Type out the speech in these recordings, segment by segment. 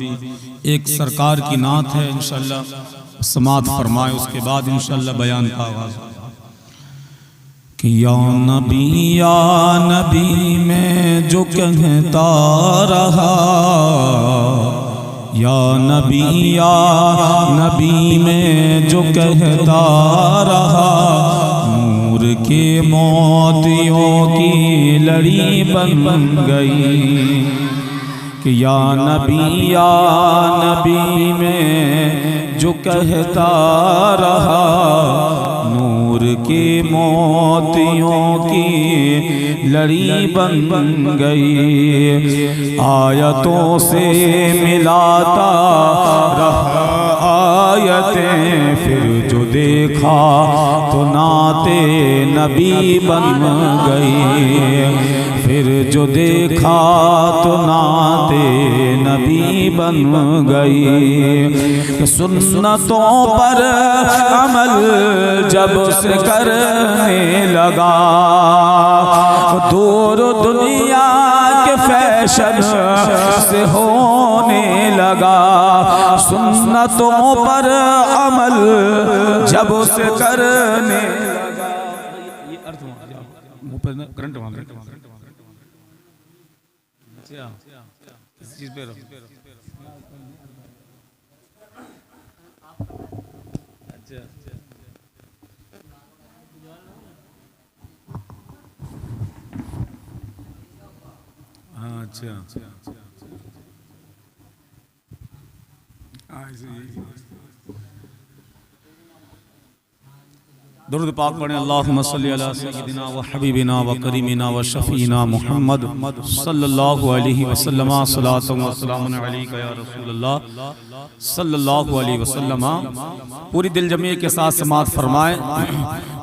भी एक सरकार की नात है, इंशाअल्लाह समात फरमाए, उसके बाद इंशाअल्लाह बयान का आगाज़ कि या नबी मैं जो कहता रहा, या नबी मैं जो कहता रहा, नूर के मोतियों की लड़ी बन गई। कि या नबी में जो कहता रहा, नूर के मोतियों की लड़ी बन गई। आयतों से मिलाता रहा आयतें, फिर जो देखा तो नाते नबी बन गई। फिर जो देखा तो नाते नबी बन गई। सुन्नतों पर अमल जब से करने लगा, दूर दुनिया के फैशन से होने लगा। सुन्नतों पर अमल जब से करने लगा। ये अर्थ मुंह पर करंट वहां इस चीज पे रहो। अच्छा हाँ अच्छा दुरूद पाक पढ़ें। अल्लाहुम्मा सल्ली अला सय्यिदिना व हबीबिना व करीमिना व शफीना मुहम्मद सल्लल्लाहु अलैहि वसल्लम। सलातु व सलामुन अलैका या रसूलल्लाह सल्लल्लाहु अलैहि वसल्लम। पूरी दिल जमी के साथ समात फरमाएं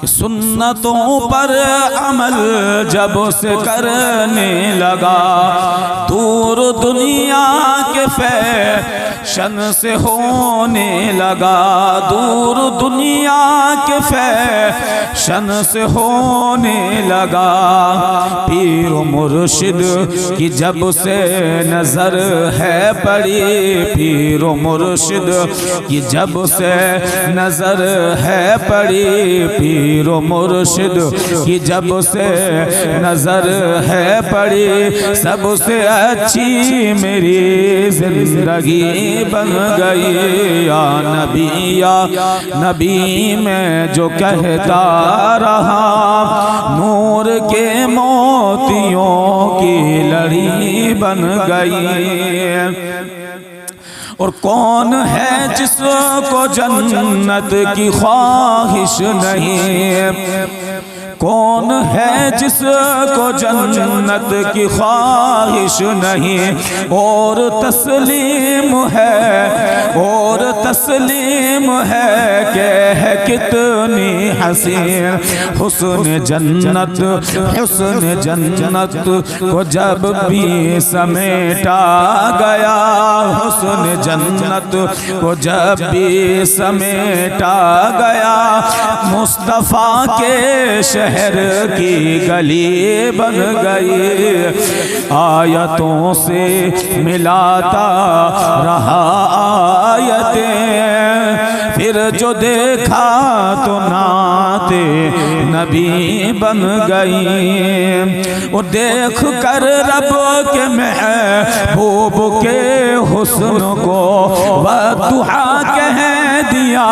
कि सुन्नतों पर अमल जब से करने लगा, दूर दुनिया के फैशन से होने लगा। दूर दुनिया के फैशन से होने लगा। पीर मुर्शिद की जब से नजर है पड़ी, पीर मुर्शिद की जब से नजर है पड़ी, पीर मुर्शिद की जब से नजर है पड़ी, सबसे अच्छी मेरी जिंदगी बन गई। या नबी मैं जो कहता रहा, नूर के मोतियों की लड़ी बन गई। और कौन है जिसको जन्नत की ख्वाहिश नहीं, कौन है जिसको जन्नत की ख्वाहिश नहीं। और तस्लीम है, और तस्लीम है कि है कितनी हसीन हुस्न जन्नत, हुस्न जन्नत को जब भी समेटा गया, हुस्न जन्नत को जब भी समेटा गया, मुस्तफ़ा के शहर की गली बन गई। आयतों से मिलाता रहा आयतें, फिर जो देखा तो नाते नबी बन गई। वो देख कर रब के महबूब के हुस्न को वदुहा कह दिया,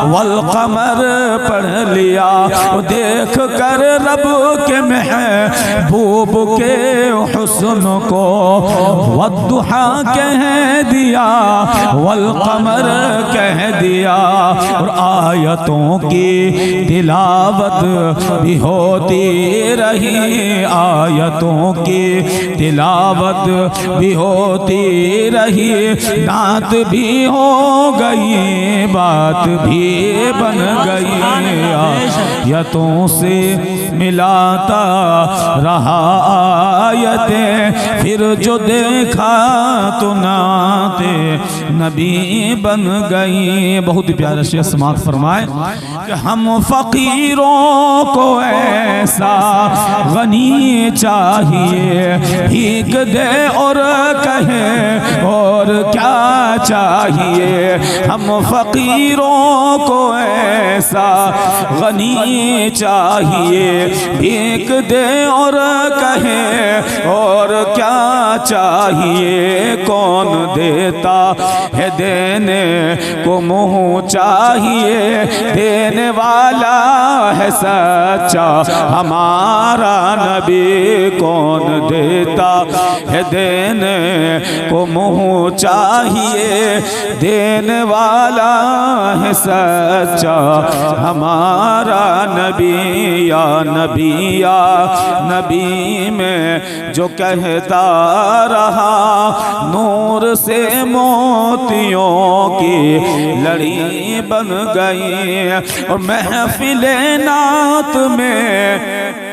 वल कमर पढ़ लिया। वो देख कर रब के महबूब के हुस्न को वदुहा कह दिया, वल कमर कह दिया। और आयतों की तिलावत भी होती रही, आयतों की तिलावत भी होती रही। नात भी हो गई, बात भी बन गई। आयतों से मिलाता रहा आयतें, फिर जो देखा तो नाते नबी बन गई। बहुत ही प्यारा शेर समात फरमाए कि हम फकीरों को ऐसा गनी चाहिए, भीख दे और कहे और क्या चाहिए। हम फकीरों को ऐसा गनी चाहिए, भीख दे और कहे और क्या चाहिए। कौन देता है देने को मुँह चाहिए, देने वाला है सच्चा हमारा नबी। कौन देता है देने को मुँह चाहिए, देने वाला है सच्चा हमारा नबी। या नबी या नबी में जो कहता रहा, नूर से मोतियों की लड़ी बन गई। और महफिले नात में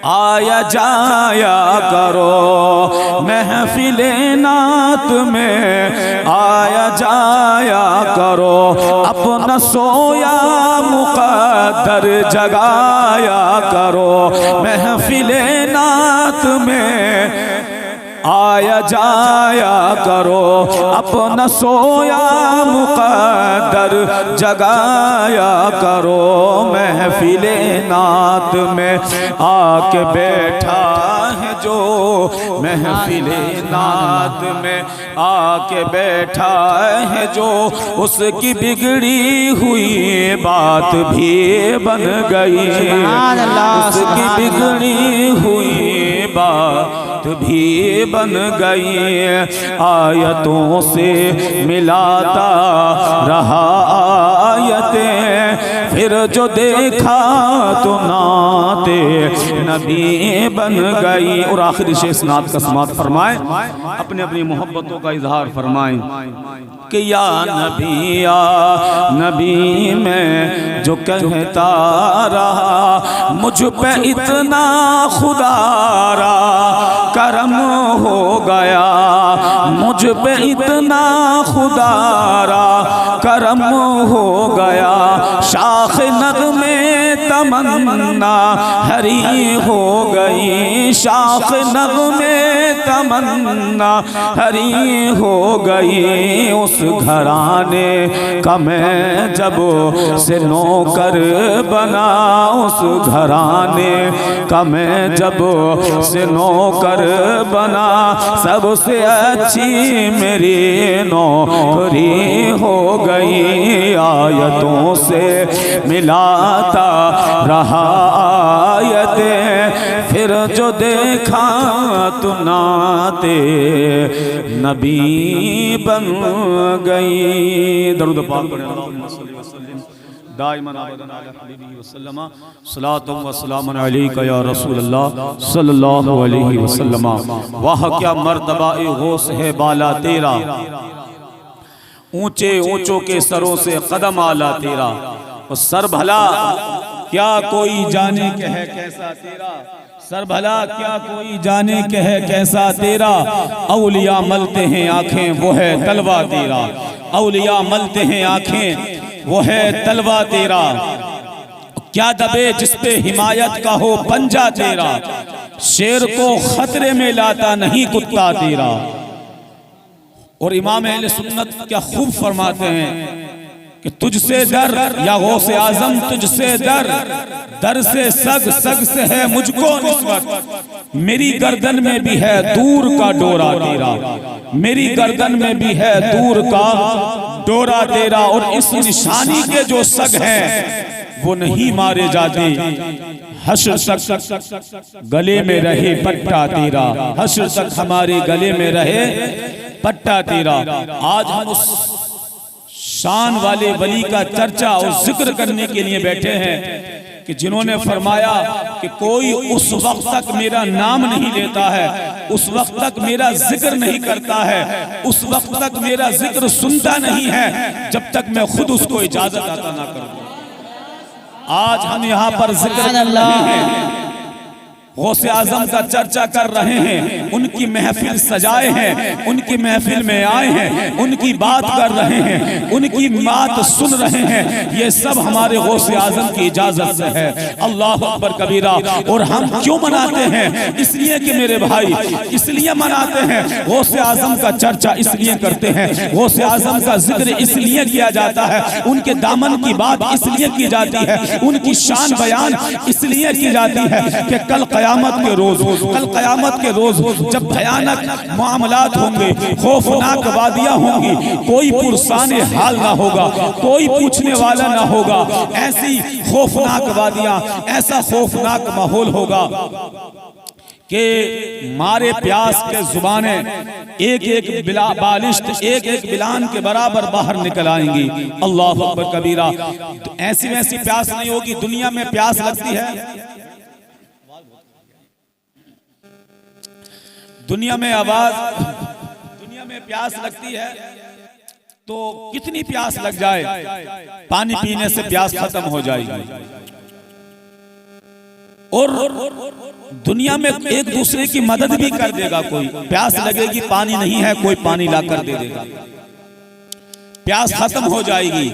आया जाया करो, महफिले नात में आया जाया करो। अपना सोया मुक़द्दर जगाया करो, महफिले नात में आया जाया करो। अपना सोया मुक़द्दर जगाया करो, महफिले नात में आके बैठा है जो, महफिले नात में आके बैठा है जो, उसकी बिगड़ी हुई बात भी बन गई। उसकी बिगड़ी हुई बात भी बन गई। आयतों से मिलाता रहा आयतें, फिर जो देखा तो नाते नबी बन गई। और आखिरी शेष नात का समात फरमाए, अपने अपनी मोहब्बतों का इजहार फरमाएं कि या नबी में जो कहता रहा, मुझ पे इतना खुदारा करम हो गया, मुझ पे इतना खुदारा करम हो गया। शाख नग़मे तमन्ना हरी हो गई, शाख नग़मे तमन्ना हरी हो गई। उस घराने का मैं जब से नौकर बना, उस घराने का मैं जब से नौकर बना, सबसे अच्छी मेरी नौकरी हो गई। आयतों से मिलाता रहा आयतें, फिर जो देखा तो नाते नबी बन गई। दरूद पाक पढ़ें, अल्लाहुम्मा सल्ली व सल्लिम दाइमन अबदन अला हबीबिही वसल्लम, सलातुम व सलामुन अलैका या रसूल अल्लाह सल्लल्लाहु अलैहि वसल्लम। वाह क्या मर्तबा ए गौस है बाला तेरा, ऊंचे ऊंचों के सरों से कदम आला तेरा। और सर भला क्या कोई जाने के है कैसा तेरा, सर भला क्या कोई जाने के है कैसा तेरा। औलिया मलते हैं आंखें वो है तलवा तेरा, औलिया मलते हैं आंखें वो है तलवा तेरा। क्या दबे जिसपे हिमायत का हो पंजा तेरा, शेर को खतरे में लाता नहीं कुत्ता तेरा। और इमाम अहले सुन्नत क्या खूब फरमाते हैं कि तुझसे डर या गौसे आजम तुझसे डर, दर से सग, सग से है मुझको निस्बत। मेरी गर्दन में भी है दूर का डोरा तेरा, मेरी गर्दन में भी है दूर का डोरा तेरा। और इस निशानी के जो सग हैं वो नहीं मारे जाते, हश्र तक गले में रहे पट्टा तेरा, हश्र तक हमारे गले में रहे पट्टा तेरा। आज हम उस शान वाले वली का चर्चा और जिक्र करने के लिए बैठे हैं कि जिन्होंने फरमाया कि कोई उस वक्त तक मेरा नाम नहीं लेता है, उस वक्त तक मेरा जिक्र नहीं करता है, उस वक्त तक मेरा जिक्र सुनता नहीं है जब तक मैं खुद उसको इजाजत अता ना करूं। आज हम यहाँ पर जिक्र कर रहे हैं गौसे आजम का चर्चा कर रहे हैं, उनकी महफिल सजाए हैं, उनकी महफिल में आए हैं, उनकी बात कर रहे हैं, उनकी बात सुन रहे हैं, ये सब हमारे गौसे आजम की इजाजत से है। अल्लाह अकबर कबीरा। और हम क्यों मनाते हैं? इसलिए कि मेरे भाई, इसलिए मनाते हैं, गौसे आजम का चर्चा इसलिए करते हैं, गौसे आजम का जिक्र इसलिए किया जाता है, उनके दामन की बात इसलिए की जाती है, उनकी शान बयान इसलिए की जाती है कि कल कयामत के रोज, कल कयामत के रोज जब भयानक मामलात होंगे, खौफनाक वादियां होंगी, कोई पुरसाने हाल ना होगा, कोई पूछने वाला ना होगा, ऐसी खौफनाक वादियां, ऐसा खौफनाक माहौल होगा कि मारे प्यास के जुबाने एक एक बालिश्त, एक एक बिलान के बराबर बाहर निकल आएंगी। अल्लाह अकबर कबीरा। तो ऐसी वैसी प्यास नहीं होगी। दुनिया में प्यास लगती है, दुनिया में आवाज, दुनिया में प्यास लगती है तो कितनी प्यास लग जाए, पानी पीने से प्यास खत्म हो जाएगी। और दुनिया में एक दूसरे की मदद भी कर देगा कोई। प्यास लगेगी, पानी नहीं है, कोई पानी लाकर दे देगा, प्यास खत्म हो जाएगी।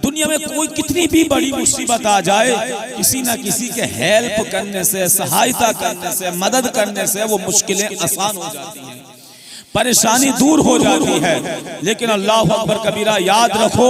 दुनिया में कोई कितनी भी बड़ी मुसीबत आ जाए, किसी ना किसी के हेल्प करने से, सहायता करने से, मदद करने से वो मुश्किलें आसान हो जाती हैं, परेशानी दूर हो जाती है। लेकिन अल्लाह अकबर कबीरा, याद रखो,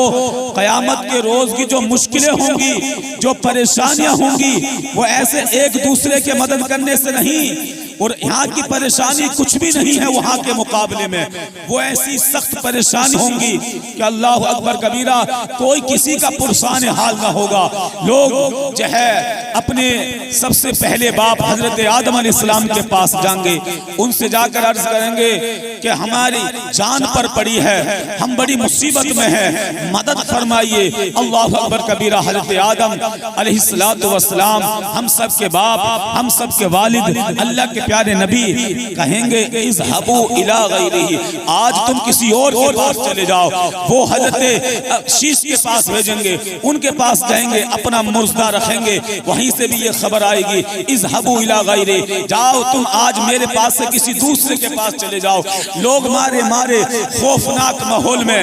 कयामत के रोज की जो मुश्किलें होंगी, जो परेशानियां होंगी, वो ऐसे एक दूसरे के मदद करने से नहीं, और यहाँ की परेशानी कुछ भी नहीं है वहां के मुकाबले में। वो ऐसी सख्त परेशानी होंगी कि अल्लाह अकबर कबीरा, कोई किसी का पुरसान हाल ना होगा। लोग जो है अपने सबसे पहले बाप हजरत आदम अलैहिस्सलाम के पास जाएंगे, उनसे जाकर अर्ज करेंगे कि हमारी जान पर पड़ी है, हम बड़ी मुसीबत में हैं, मदद फरमाइए। अल्लाह अकबर कबीरा। हजरत आदम अलैहिस्सलातु वस्सलाम, हम सब के बाप, हम सब के वालिद, अल्लाह के प्यारे नबी कहेंगे इज़हबू इला गैरिही, आज तुम किसी और के पास चले जाओ। वो हजरत शीश के पास भेजेंगे, उनके पास जाएंगे, अपना मुर्दा रखेंगे, वहीं से भी ये खबर आएगी इज़हबू इला गैरिही, जाओ तुम आज मेरे पास से किसी दूसरे के पास चले जाओ। लोग मारे मारे खौफनाक माहौल में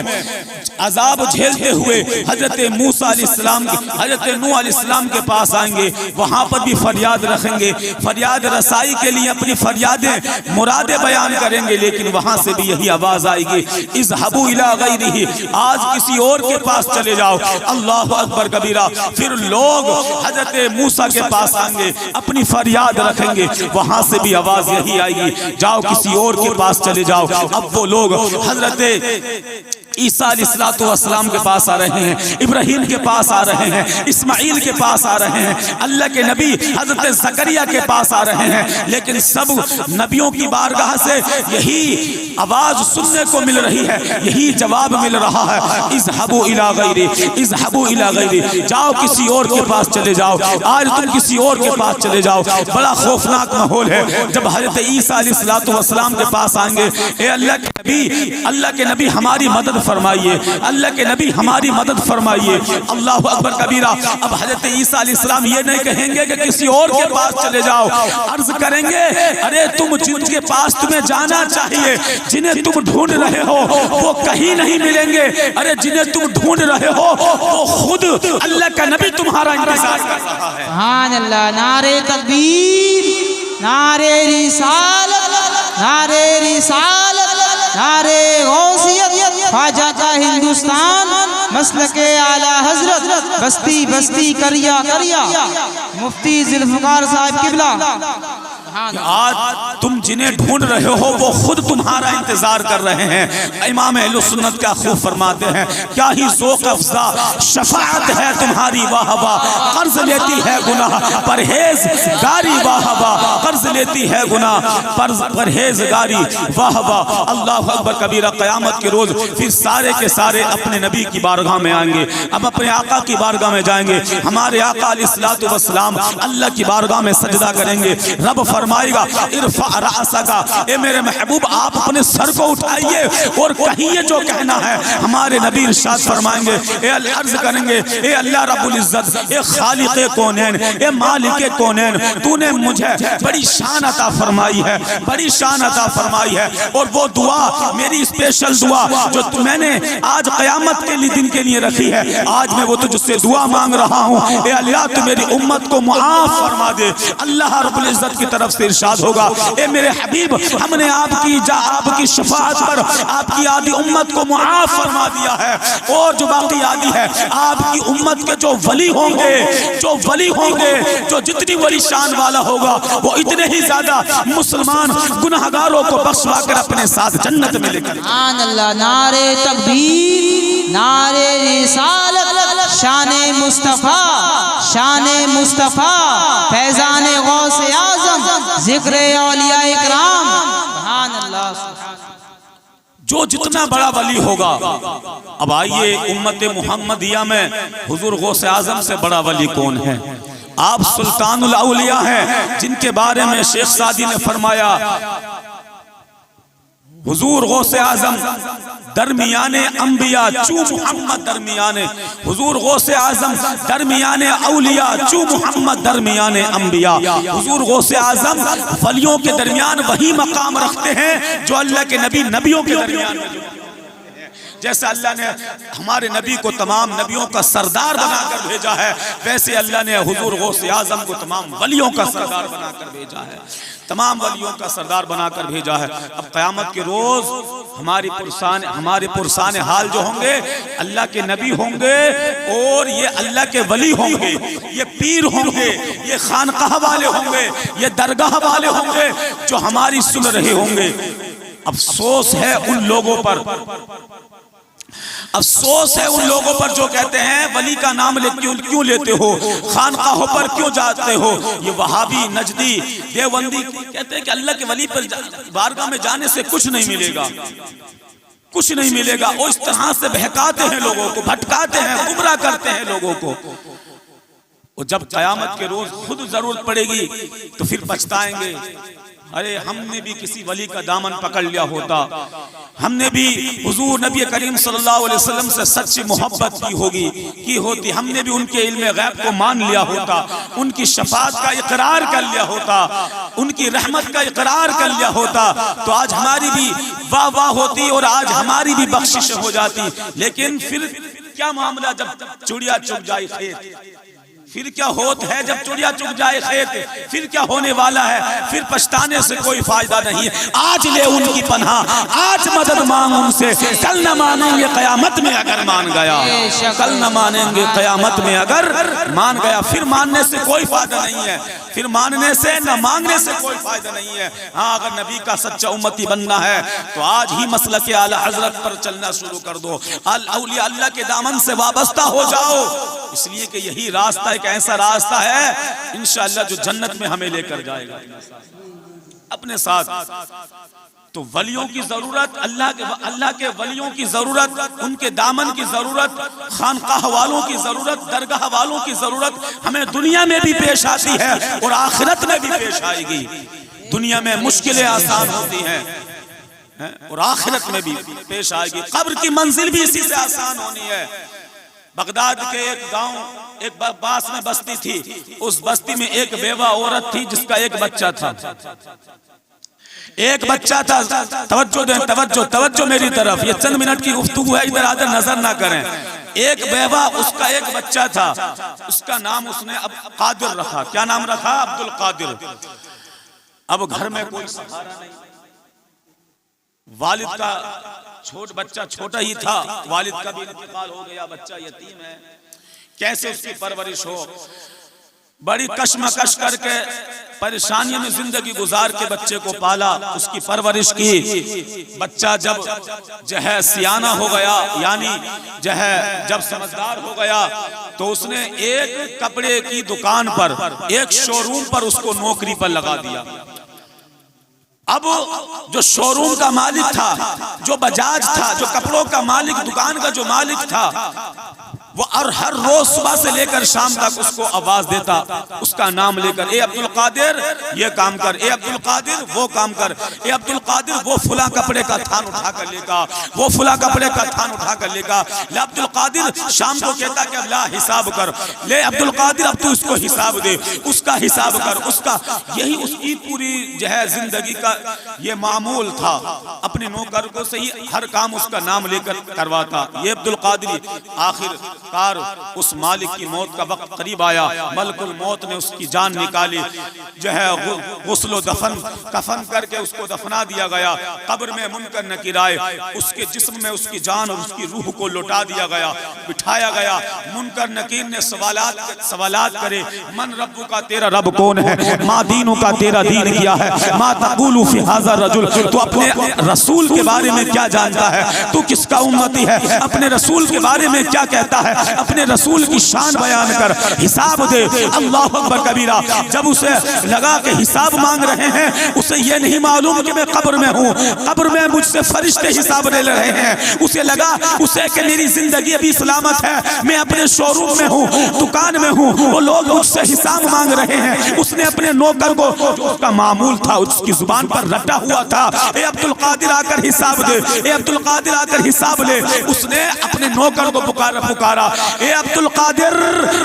अजाब झेलते हुए हजरत मूसा अलैहिस्सलाम, हजरत नूह अलैहिस्सलाम के पास आएंगे, वहां पर भी फरियाद रखेंगे, फरियाद रसाई के लिए अपनी फरियादें, मुरादे बयान करेंगे। लेकिन वहां से भी यही आवाज आएगी इज़हबू इला गैरिही, आज किसी और के पास चले जाओ। अल्लाह अकबर कबीरा। फिर लोग हजरत मूसा के पास आएंगे, अपनी फरियाद रखेंगे, वहां से भी आवाज यही आएगी जाओ किसी और के पास चले जाओ। अब वो लोग हजरत ईसा अलैहिस्सलाम के पास आ रहे हैं, इब्राहिम के पास आ रहे हैं, इस्माइल के पास आ रहे हैं, अल्लाह के नबी हजरत ज़करिया के पास आ रहे हैं। लेकिन सब नबियों की बारगाह से यही आवाज सुनने को मिल रही है, यही जवाब मिल रहा है इज़हबू इला गैरिही, इज़हबू इला गैरिही, जाओ किसी और के पास चले जाओ, आज तुम किसी और के पास चले जाओ। बड़ा खौफनाक माहौल है। जब हजरत ईसा अलैहिस्सलाम के पास आएंगे, ए अल्लाह के नबी हमारी मदद फरमाइए, अल्लाह के नबी हमारी मदद फरमाइए। अल्लाह अकबर कबीरा। अब हजरत ईसा अलैहिस्सलाम ये नहीं कहेंगे कि किसी और के पास चले जाओ, अर्ज करेंगे अरे तुम जिनके पास तुम्हें जाना चाहिए, जिन्हें तुम ढूंढ रहे हो वो कहीं नहीं मिलेंगे। अरे जिन्हें तुम ढूंढ रहे हो वो खुद अल्लाह का नबी तुम्हारा इंतजार कर रहा है। सुभान अल्लाह। नारे तकबीर, नारे रिसालत, नारे रिसालत, नारे गौसियत, ख्वाजा का हिंदुस्तान, मसलके आला हजरत, बस्ती बस्ती करिया करिया, मुफ्ती जुल्फकार साहब किबला। आज तुम जिन्हें ढूंढ रहे हो वो खुद तुम्हारा इंतजार कर रहे हैं। इमाम अहले सुन्नत क्या खूब फरमाते हैं, क्या ही ज़ौक़ अफ़ज़ा शफ़ाअत है तुम्हारी, वाह वाह कर्ज लेती है गुनाह, परहेज़गारी, वाह वाह कर्ज लेती है गुनाह, परहेज़गारी, वाह वाह। अल्लाह अकबर कबीरा। क़यामत के रोज़ फिर सारे के सारे अपने नबी की बारगाह में आएंगे, अब अपने आका की बारगाह में जाएंगे। हमारे आका अलैहिस्सलातु वस्सलाम अल्लाह की बारगाह में सजदा करेंगे, रब फरमाएगा इरफा रासका, ए मेरे महबूब आप अपने सर को उठाइए और कहिए जो कहना है। हमारे नबी इरशाद फरमाएंगे, ए अर्ज करेंगे, ए अल्लाह रब्बुल इज्जत, ए खालिक़े कौनैन, ए मालिके कौनैन, तूने मुझे बड़ी शान अता फरमाई है, बड़ी शान अता फरमाई है। और वो दुआ, मेरी स्पेशल दुआ जो मैंने आज क़यामत के लिए दिन के लिए रखी है, आज मैं वो तुझसे दुआ मांग रहा हूँ, ए अल्लाह तू मेरी उम्मत को मुआफ फरमा दे। अल्लाह रब्बुल इज्जत की तरफ से इरशाद होगा, ए मेरे हबीब हमने आपकी शफाअत पर आपकी आदि उम्मत को मुआफ फरमा दिया है। और जो बाकी आदि है आपकी उम्मत के जो वली होंगे, जो जितनी वली शान वाला होगा वो इतने ही ज्यादा मुसलमान गुनाहगारों को बख्शवा कर अपने साथ जन्नत में लेकर। सुभान अल्लाह। नारे तकबीर, नारे रिसालत, शाने मुस्तफा, शाने मुस्तफा, फैजाने गौसे आजम, जिक्र औलिया इकराम। सुभान अल्लाह। जो जितना बड़ा वली होगा, अब आइए उम्मत मुहम्मदिया में हुजूर गौसे आजम से बड़ा वली कौन है? आप सुल्तानुल औलिया हैं, जिनके बारे में शेख सादी ने फरमाया, हुजूर गौसे आजम दरमियाने अंबिया चू मोहम्मद दरमियाने, हुजूर गौसे आजम दरमियाने औलिया चू मोहम्मद दरमियाने अंबिया। हुजूर गौसे आजम वलियों के दरमियान वही मकाम रखते हैं जो अल्लाह के नबी नबियों के दरमियान में। जैसे अल्लाह ने हमारे नबी को तमाम नबियों का सरदार बनाकर भेजा है, वैसे अल्लाह ने हुजूर गौसे आजम को तमाम वलियों का सरदार बनाकर भेजा है, तमाम वलियों का सरदार बनाकर भेजा है। अब क़यामत के रोज हमारे पुरसान हाल जो होंगे, अल्लाह के नबी होंगे और ये अल्लाह के वली होंगे, ये पीर होंगे, ये खानकाह वाले होंगे, ये दरगाह वाले होंगे जो हमारी सुन रहे होंगे। अफसोस है उन लोगों पर, अफसोस है उन लोगों पर जो कहते हैं वली का नाम क्यों लेते हो, खानकाहों पर क्यों जाते हो। ये वहाबी, नजदी, देवबंदी कहते हैं कि अल्लाह के वली पर बारगाह में जाने से कुछ नहीं मिलेगा, कुछ नहीं मिलेगा। और इस तरह से बहकाते हैं लोगों को, भटकाते हैं, गुमराह करते हैं लोगों को। और जब क़यामत के रोज खुद जरूरत पड़ेगी तो फिर पछताएंगे, अरे हमने भी किसी वली का दामन पकड़ लिया होता, हमने भी हुजूर नबी करीम सल्लल्लाहु अलैहि वसल्लम से सच्ची मोहब्बत की होती, हमने भी उनके इल्म गैब को मान लिया होता, उनकी शफाअत का इकरार कर लिया होता, उनकी रहमत का इकरार कर लिया होता, तो आज हमारी भी वाह वाह होती और आज हमारी भी बख्शिश हो जाती। लेकिन फिर क्या मामला जब चिड़िया चुग जाए खेत, फिर क्या होता है जब चिड़िया चुग जाए खेत, फिर क्या होने वाला है, फिर पछताने से कोई फायदा नहीं है। आज ले उनकी पनाह, आज मदद मांग उनसे, कल न मानेंगे क़यामत में अगर मान गया, कल न मानेंगे क़यामत में अगर मान गया। फिर मानने से कोई फायदा नहीं है, फिर मानने से न मांगने से कोई फायदा नहीं है। हाँ, अगर नबी का सच्चा उम्मती बनना है तो आज ही मसलक आला हजरत पर चलना शुरू कर दो, औलिया अल्लाह के दामन से वाबस्ता हो जाओ, इसलिए कि यही रास्ता एक ऐसा रास्ता है इंशाअल्लाह जो जन्नत में हमें लेकर जाएगा अपने साथ। तो वलियों की जरूरत, अल्लाह के वलियों की जरूरत, उनके दामन की जरूरत, खानकाह वालों की जरूरत, दरगाह वालों की जरूरत हमें दुनिया में भी पेश आती है और आखिरत में भी पेश आएगी। दुनिया में मुश्किलें आसान होती हैं और आखिरत में भी पेश आएगी। कब्र की मंजिल भी इसी से आसान होनी है। बगदाद के एक गांव, एक पास में बस्ती थी, उस बस्ती में एक बेवा औरत थी जिसका एक बच्चा था, एक बच्चा था। तवज्जो दें, तवज्जो मेरी तरफ, ये चंद मिनट की गुफ्तगू है, इधर आधर नजर ना करें। एक बेवा, उसका एक बच्चा था, उसका नाम उसने अब कादिर रखा। क्या नाम रखा? अब्दुल कादिर। अब घर में कोई सहारा नहीं, वालिद का बच्चा छोटा ही था, वालिद का भी इंतकाल हो गया, बच्चा यतीम है, कैसे उसकी परवरिश हो। बड़ी कशमकश करके परेशानियों में जिंदगी गुजार के बच्चे को पाला, उसकी परवरिश की। बच्चा जब जो है सियाना हो गया, यानी जो है जब समझदार हो गया, तो उसने एक कपड़े की दुकान पर, एक शोरूम पर उसको नौकरी पर लगा दिया। अब जो शोरूम का मालिक था, जो बजाज था, जो कपड़ों का मालिक, दुकान का जो मालिक था, वो और हर रोज सुबह से लेकर शाम तक उसको आवाज देता, उसका नाम लेकर, ए अब्दुल कादिर ये काम कर, ए अब्दुल कादिर वो काम कर, ए अब्दुल कादिर वो फुला कपड़े का थान उठा कर लेगा, वो फुला कपड़े का थान उठा कर लेगा। ले अब्दुल कादिर शाम को कहता कि अब ला हिसाब कर, ले अब्दुल कादिर अब तू इसको हिसाब दे, उसका हिसाब कर, उसका। यही उसकी पूरी जो है जिंदगी का ये मामूल था। अपने नौकर को सही हर काम उसका नाम लेकर करवाता। ये अब्दुल कादिर आखिरकार उस मालिक की मौत का वक्त करीब आया, मलकुल मौत ने उसकी जान निकाली, जो है गुस्ल दफन कफन करके उसको दफना दिया गया। कब्र में मुनकर नकीर आए, उसके जिस्म में उसकी जान और उसकी रूह को लौटा दिया गया, बिठाया गया। मुनकर नकीर ने सवालात करे, मन रब्बु का, तेरा रब कौन है, मा दीनु का, तेरा दीन क्या है, मा तक़ूलु फी हाज़ा रजुल, तू अपने रसूल के बारे में क्या जानता है, तू किसका उम्मती है, अपने रसूल के बारे में क्या कहता है, अपने रसूल की शान बयान कर, हिसाब दे। अल्लाहु अकबर कबीरा। जब उसे लगा कि हिसाब मांग रहे हैं, उसे ये नहीं मालूम कि मैं कब्र में हूँ, कब्र में मुझसे फरिश्ते हिसाब ले रहे हैं। उसे लगा उसे कि मेरी जिंदगी अभी सलामत है, मैं अपने शोरूम में हूँ, दुकान में हूँ, वो लोग मुझसे हिसाब मांग रहे हैं। उसने अपने नौकर को, जो उसका मामूल था, उसकी जुबान पर रटा हुआ था, ए अब्दुल कादिर आकर हिसाब दे, ए अब्दुल कादिर आकर हिसाब ले। उसने अपने नौकर को पुकारा, ए अब्दुल कादिर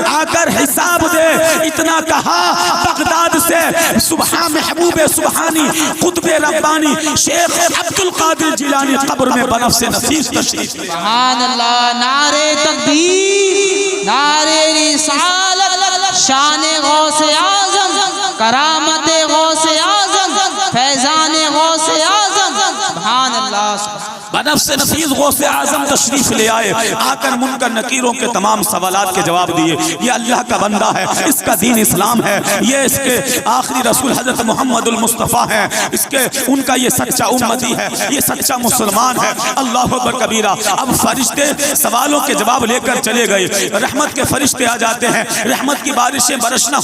आकर हिसाब दे। इतना कहा, बगदाद से सुबह महबूबे सुबहानी कुतुबे रब्बानी शेख अब्दुल कादिर जिलानी कब्र में बनफ़्से नफीस तशरीफ ले। सुभान अल्लाह। नारे तकबीर, नारे रिसालत, शाने गौसे आज़म, करामते गौसे आज़म, फैज़ाने गौसे आज़म। सुभान अल्लाह। बनफ़्से नफीस गौसे आज़म तशरीफ ले आए, आकर मुनकर नकीरों के तमाम सवालात के जवाब दिए। ये अल्लाह का बंदा है, इसका दीन इस्लाम है, ये इसके आखिरी रसूल हजरत मोहम्मदुल मुस्तफ़ा है, इसके उनका ये सच्चा उम्मती है, ये सच्चा मुसलमान है। अल्लाहु अकबर कबीरा। अब फरिश्ते सवालों के जवाब लेकर चले गए, रहमत के फरिश्ते आ जाते हैं, रहमत की बारिशें बरसना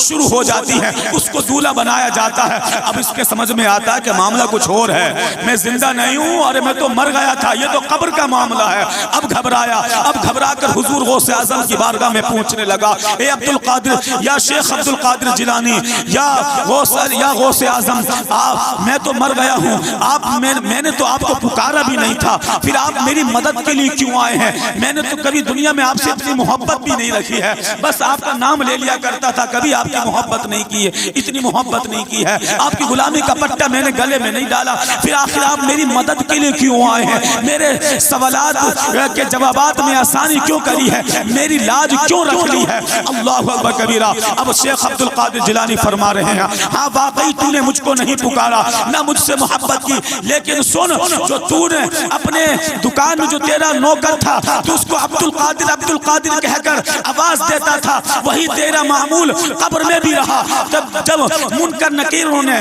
शुरू हो जाती हैं, उसको दूल्हा बनाया जाता है। अब इसके समझ में आता है कि मामला कुछ और है, मैं जिंदा नहीं हूँ, अरे मैं तो मर गया था, ये तो कब्र का मामला है। अब घबराया, अब घबरा कर हुजूर गौसे आज़म की बारगाह में पूछने लगा, ए अब्दुल कादिर, या शेख अब्दुल कादिर जिलानी, या गौसे आज़म, मैं तो मर गया हूँ, मैंने तो आपको पुकारा भी नहीं था, फिर आप मेरी मदद के लिए क्यों आए हैं? मैंने तो कभी दुनिया में आपसे इतनी मोहब्बत भी नहीं रखी है, बस आपका नाम ले लिया करता था, कभी आपकी मोहब्बत नहीं की है, इतनी मोहब्बत नहीं की है, आपकी गुलामी का पट्टा मैंने गले में नहीं डाला, फिर आखिर आप मेरी मदद के लिए क्यों आए हैं? मेरे सवालात के जवाबात में आसानी क्यों करी है? मेरी लाज क्यों रख ली है? अल्लाहु अकबर कबीरा। अब शेख अब्दुल कादिर जिलानी फरमा रहे हैं, हाँ वाकई तूने मुझको नहीं पुकारा, ना मुझसे मोहब्बत की, लेकिन सुन, जो तूने अपने दुकान में जो तेरा नौकर था, तू उसको अब्दुल कादिर कहकर आवाज देता था, वही तेरा मामूल कब्र में भी रहा। जब मुनकर नकीरों ने,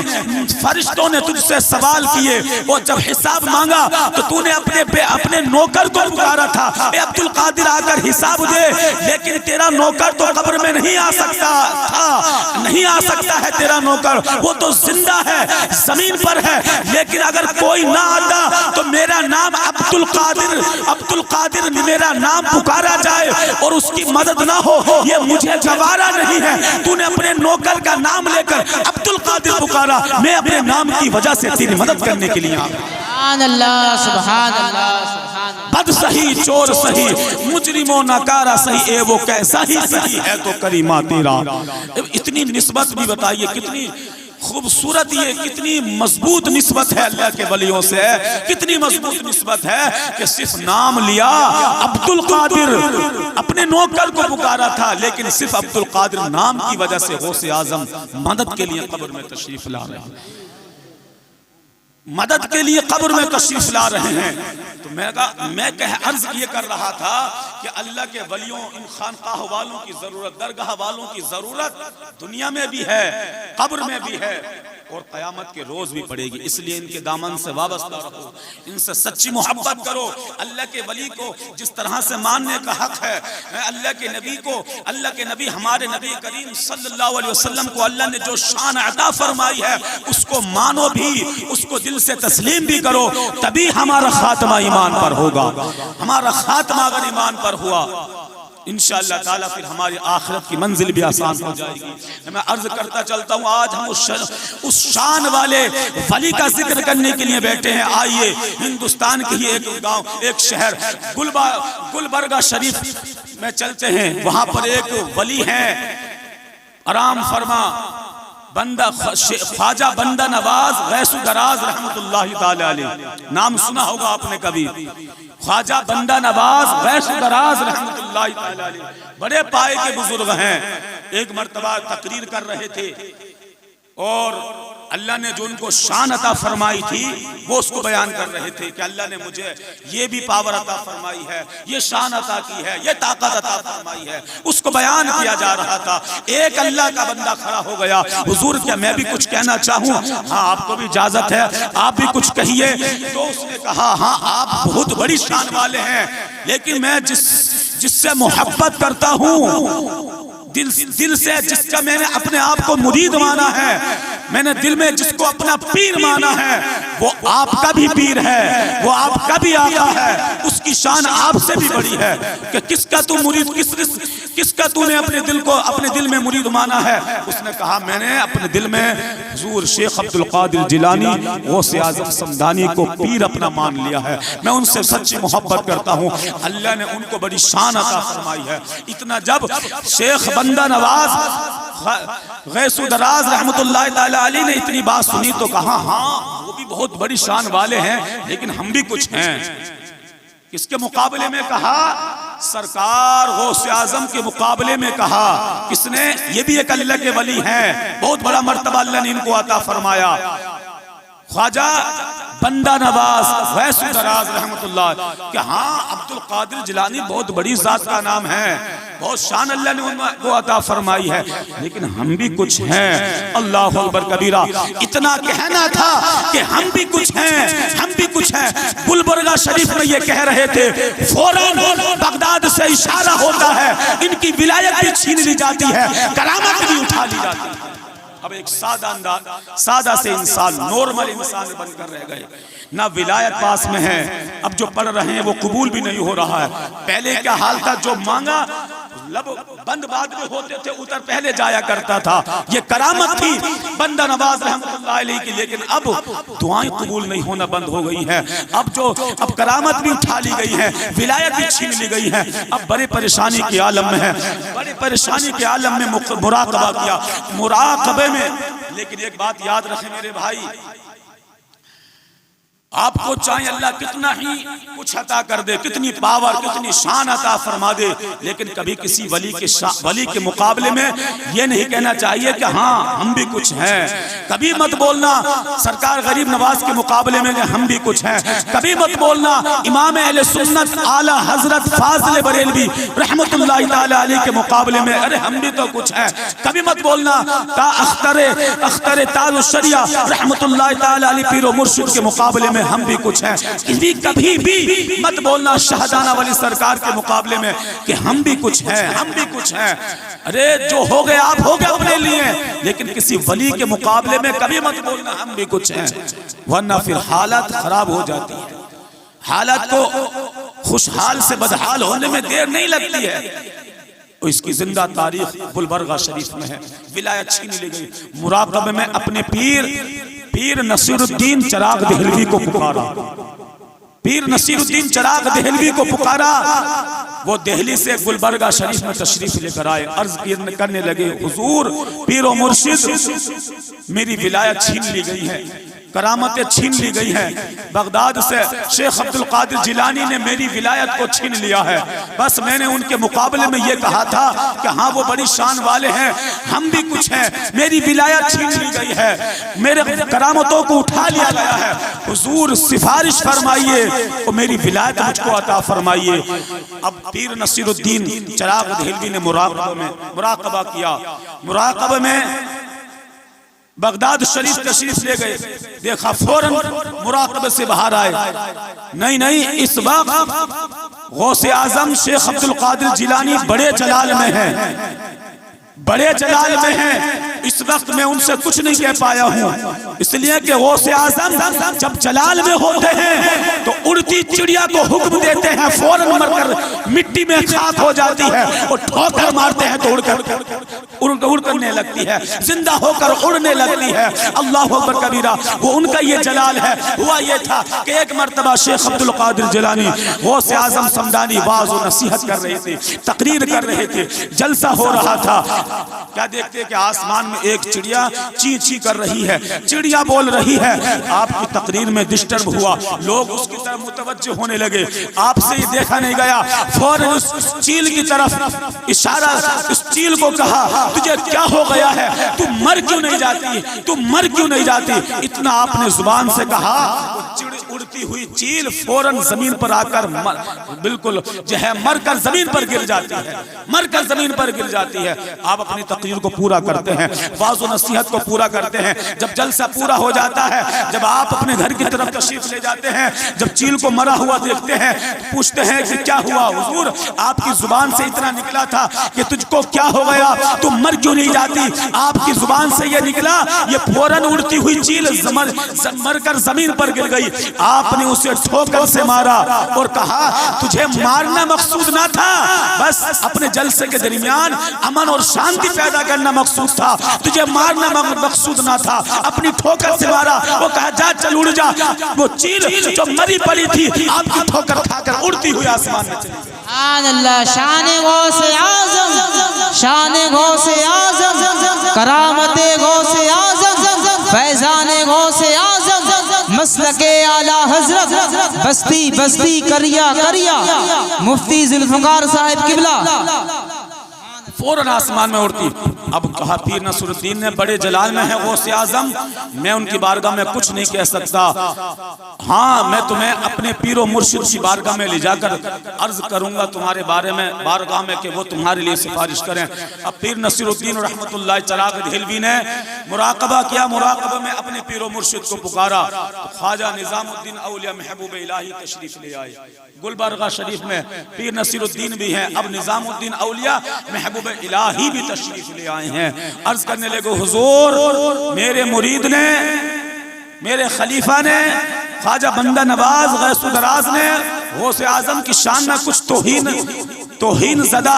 फरिश्तों ने तुझसे सवाल किए और जब हिसाब मांगा, तो तूने अपने नौकर को पुकारा था, ए अब्दुल कादिर आकर हिसाब दे, लेकिन तेरा नौकर तो कब्र में नहीं आ सकता था, नहीं आ सकता है तेरा नौकर, वो तो जिंदा है, जमीन पर है। लेकिन अगर कोई ना आता तो मेरा नाम अब्दुल कादिर मेरा नाम पुकारा जाए और उसकी मदद ना हो, ये मुझे गवारा नहीं है। तूने अपने नौकर का नाम लेकर अब्दुल कादिर पुकारा, मैं अपने नाम की वजह से तेरी मदद करने के लिए सुभान अल्लाह, सुभान अल्लाह। बद सही, चोर सही, मुजरिमो नकारा सही, ए वो कैसा ही सही है तो करीमा तेरा। इतनी निस्बत भी बताइए, कितनी खूबसूरत, ये कितनी मजबूत निस्बत है अल्लाह के वलियों से, कितनी मजबूत निस्बत है कि सिर्फ नाम लिया अब्दुल कादिर, अपने नौकर को पुकारा था, लेकिन सिर्फ अब्दुल कादिर नाम की वजह से गौसे आज़म मदद के लिए कब्र में तशरीफ ला रहे हैं, मदद के लिए कब्र में तशरीफ ला रहे हैं। तो मैं अर्ज ये कर रहा था कि अल्लाह के वलियों, इन खानकाह वालों की जरूरत, दरगाह वालों की जरूरत दुनिया में भी है, कब्र में भी है। और क़यामत के रोज भी पड़ेगी। इसलिए इनके दामन से वाबस्ता रहो, इनसे सच्ची मोहब्बत करो। अल्लाह के वली को जिस तरह से मानने का हक है, अल्लाह के नबी को, अल्लाह के नबी हमारे नबी करीम सल्लल्लाहु अलैहि वसल्लम को अल्लाह ने जो शान अता फरमाई है उसको मानो भी, उसको दिल से तस्लीम भी करो, तभी हमारा खात्मा ईमान पर होगा। हमारा खात्मा अगर ईमान पर हुआ इंशाअल्लाह ताला फिर हमारी आखिरत की मंजिल भी आसान हो जाएगी। मैं अर्ज करता चलता हूँ, आज हम उस शान वाले वली का जिक्र करने के लिए बैठे हैं। आइए हिंदुस्तान के ही एक गांव, एक शहर गुलबर्गा शरीफ में चलते हैं। वहां पर एक वली है, आराम फरमा, बंदा ख्वाजा बंदा नवाज गैसु दराज रहमतुल्लाहि ताला अलैह। नाम सुना होगा आपने कभी, ख्वाजा बंदा नवाज गैसु दराज रहमतुल्लाहि ताला अलैह। बड़े पाए के बुजुर्ग हैं। एक मर्तबा तकरीर कर रहे थे और अल्लाह ने जो उनको शान अता फरमाई थी वो उसको बयान कर रहे थे कि अल्लाह ने मुझे ये भी पावर अता फरमाई है, ये शान अता की है, ये ताकत अता फरमाई है, उसको बयान किया जा रहा था। एक अल्लाह का बंदा खड़ा हो गया, हुजूर क्या मैं भी कुछ कहना चाहूँ? हाँ आपको भी इजाजत है, आप भी कुछ कहिए। तो उसने कहा हाँ आप बहुत बड़ी शान वाले हैं, लेकिन मैं जिससे मोहब्बत करता हूँ, दिल से जिसका मैंने अपने आप को मुरीद माना है, मैंने दिल में जिसको अपना पीर माना है, वो आपका भी पीर है, वो आपका भी आका है, उसकी शान आपसे भी बड़ी है कि किसका तू मुरीद, किसका तूने अपने दिल में मुरीद माना है? उसने कहा मैंने अपने दिल में हुजूर शेख अब्दुल कादिर जिलानी गौसे आज़म समदानी को पीर अपना मान लिया है, मैं उनसे सच्ची मोहब्बत करता हूँ। अल्लाह ने उनको बड़ी शान अता फरमाई है। इतना जब शेख बंदा नवाज गैसु दराज रहमतुल्लाहि ताला अलैह ने इतनी बात सुनी तो कहा हाँ वो भी बहुत बड़ी शान वाले हैं, लेकिन हम भी कुछ हैं। किसके मुकाबले में कहा? सरकार गौसे आजम के मुकाबले में कहा। किसने? ये भी एक अल्लाह के वली हैं, बहुत बड़ा मर्तबा अल्लाह ने इनको अता फरमाया। ख्वाजा बंदा नवाज गैसु दराज रहमतुल्लाह कि हाँ अब्दुल कादिर जिलानी बहुत बड़ी जात का नाम है, बहुत शान अल्लाह ने उनको अता फरमाई है, लेकिन हम भी कुछ हैं। अल्लाह अकबर कबीरा। इतना कहना था कि हम भी कुछ हैं, हम भी कुछ हैं। गुलबर्गा शरीफ में ये कह रहे थे, फौरन बगदाद से इशारा होता है, इनकी विलायत भी छीन ली जाती है, करामत भी उठा ली जाती है। अब एक सादा से इंसान, नॉर्मल इंसान बनकर रह गए, ना विलायत पास में है। अब जो पढ़ रहे हैं वो कबूल भी नहीं हो रहा है। पहले क्या हाल था, जो मांगा लब बंद बाद में होते थे उधर पहले जाया करता था, ये करामत थी बंदा नवाज रहमतुल्लाह अलैह की। लेकिन अब दुआएं कबूल नहीं होना बंद हो गई हैं। अब करामत भी उठा ली गई है, विलायत भी छीन ली गई है। अब बड़े परेशानी के आलम में है, बड़े परेशानी के आलम में मुराकबा किया, मुराकबे में। लेकिन एक बात याद रखें मेरे भाई, आपको चाहे अल्लाह कितना ही कुछ अता कर दे, कितनी पावर, कितनी शान अता फरमा दे, लेकिन कभी किसी वली के मुकाबले में ये नहीं कहना चाहिए कि हाँ हम भी कुछ हैं। कभी मत बोलना सरकार गरीब नवाज के मुकाबले में हम भी कुछ हैं। कभी मत बोलना इमाम अहले सुन्नत आला हजरत फाजिल बरेलवी रहमतुल्लाहि ताला अलैह के मुकाबले में अरे हम भी तो कुछ हैं। कभी मत बोलना अख्तर ताजुश शरिया रहमतुल्लाहि ताला अलैह पीर व मुर्शिद के मुकाबले में हम भी कुछ हैं। कभी भी मत बोलना शाहजाना वाली सरकार के मुकाबले में कि हम भी कुछ हैं, हम भी कुछ हैं। अरे जो हो गए आप हो गए अपने लिए, लेकिन किसी वली के मुकाबले में कभी मत बोलना हम भी कुछ हैं, वरना फिर हालत खराब हो जाती है। हालत को खुशहाल से बदहाल होने में देर नहीं लगती है। और इसकी जिंदा तारीख गुलबर्गा शरीफ में है। विलायत छीन ली गई। मुराकबे में अपने पीर नसीरुद्दीन चिराग देहलवी को पुकारा, पीर नसीरुद्दीन चिराग देहलवी को पुकारा। वो दिल्ली से गुलबर्गा शरीफ में तशरीफ लेकर आए, अर्ज करने लगे हुजूर पीर व मुर्शिद मेरी विलायत छीन ली गई है, करामतें छीन ली गई हैं। बगदाद से शेख अब्दुल कादिर जिलानी ने मेरी विलायत को छीन लिया है। बस मैंने उनके मुकाबले में ये कहा था कि हाँ वो बड़ी शान वाले हैं, हम भी कुछ हैं, मेरी विलायत छीन ली गई है, मेरे करामतों को उठा लिया गया है। हुजूर सिफारिश फरमाइए और मेरी विलायत मुझको अता फरमाइए। अब पीर नसीरुद्दीन चिराग देहलवी ने मुराकबा किया। मुराकबे में बगदाद शरीफ तशरीफ ले गए, देखा फौरन मुराकबे से बाहर आए, नहीं इस वक्त गौसे आजम शेख अब्दुल कादिर जिलानी बड़े जलाल में हैं, बड़े जलाल में हैं, इस वक्त मैं उनसे कुछ नहीं कह पाया हूँ, इसलिए कि गौसे आजम जब जलाल में होते हैं तो उड़ती चिड़िया को हुक्म देते हैं, फौरन मरकर मिट्टी में खाक हो जाती है, और ठोकर मारते हैं तो उड़ करने लगती है, जिंदा होकर उड़ने लगती है। अल्लाह अकबर कबीरा, वो उनका ये जलाल है। हुआ ये था कि एक मरतबा शेख अब्दुल कादिर जिलानी गौसे आजम समदानी वाज और नसीहत कर रहे थे, तकरीर कर रहे थे, जलसा हो रहा था। क्या देखते कि आसमान में एक चिड़िया ची ची कर रही है, चिड़िया बोल रही है, आपकी तकरीर में डिस्टर्ब हुआ, लोग उसकी तरफ मुतवज्जो होने लगे, आपसे ये देखा नहीं गया, फौरन उस चील की तरफ इशारा, उस चील को कहा तुझे क्या हो गया है, तू मर क्यों नहीं जाती, तू मर क्यों नहीं जाती, इतना आपने जुबान से कहा, उड़ती हुई चील फौरन जमीन पर आकर बिल्कुल जो है मरकर जमीन पर गिर जाती है, मरकर जमीन पर गिर जाती है। आप अपनी तकरीर को पूरा करते हैं, वाज़ और नसीहत को पूरा करते हैं, जब जलसा पूरा हो जाता है, जब आप अपने घर की तरफ तशरीफ ले जाते हैं, जब चील को मरा हुआ देखते हैं, पूछते हैं कि क्या हुआ हुजूर, आपकी जुबान से इतना निकला था कि तुझको क्या हो गया, तुम मर क्यों नहीं जाती, आपकी जुबान से ये निकला, ये फौरन उड़ती हुई चील मरकर जमीन पर गिर गई, आपने उसे ठोकर से मारा और कहा तुझे मारना मकसूद ना था, बस अपने जलसे के दरमियान अमन और शांति पैदा करना मकसूद था, तुझे मारना मकसूद ना था, अपनी ठोकर से मारा। वो कहा जा चल उड़ जा, वो चील जो मरी पड़ी थी आपकी ठोकर खाकर उड़ती हुई आसमान में चली। अल्लाह शान गौसे आज़म, शान गौसे आज़म, करामते गौसे आज़म, फैजान गौसे आज़म, मसलके आला हजरत, बस्ती बस्ती करिया करिया, मुफ्ती जुल्फ़िकार साहिब किबला, फौरन आसमान में उड़ती। अब कहा पीर नसरुद्दीन ने बड़े जलाल में है गौसे आजम, मैं उनकी बारगाह में कुछ नहीं कह सकता, हाँ मैं तुम्हें अपने पीरो मुर्शिद की बारगाह में ले जाकर अर्ज करूंगा तुम्हारे बारे में बारगाह में कि वो तुम्हारे लिए सिफारिश करें। अब पीर नसरुद्दीन रहमतुल्लाह चिराग देहलवी ने मुराकबा किया, मुराकबा में अपने पीरो मुर्शिद को पुकारा तो ख्वाजा निजामुद्दीन औलिया महबूब इलाही तशरीफ ले आए। गुलबर्गा शरीफ में पीर नसीरुद्दीन भी हैं, अब निजामुद्दीन औलिया महबूब इलाही भी तशरीफ ले आए हैं। अर्ज करने लगे हुजूर, मेरे मुरीद ने, मेरे खलीफा ने, ख्वाजा बंदा नवाज गैसुल दराज ने गौसे आजम की शान में कुछ तोहीन ज़दा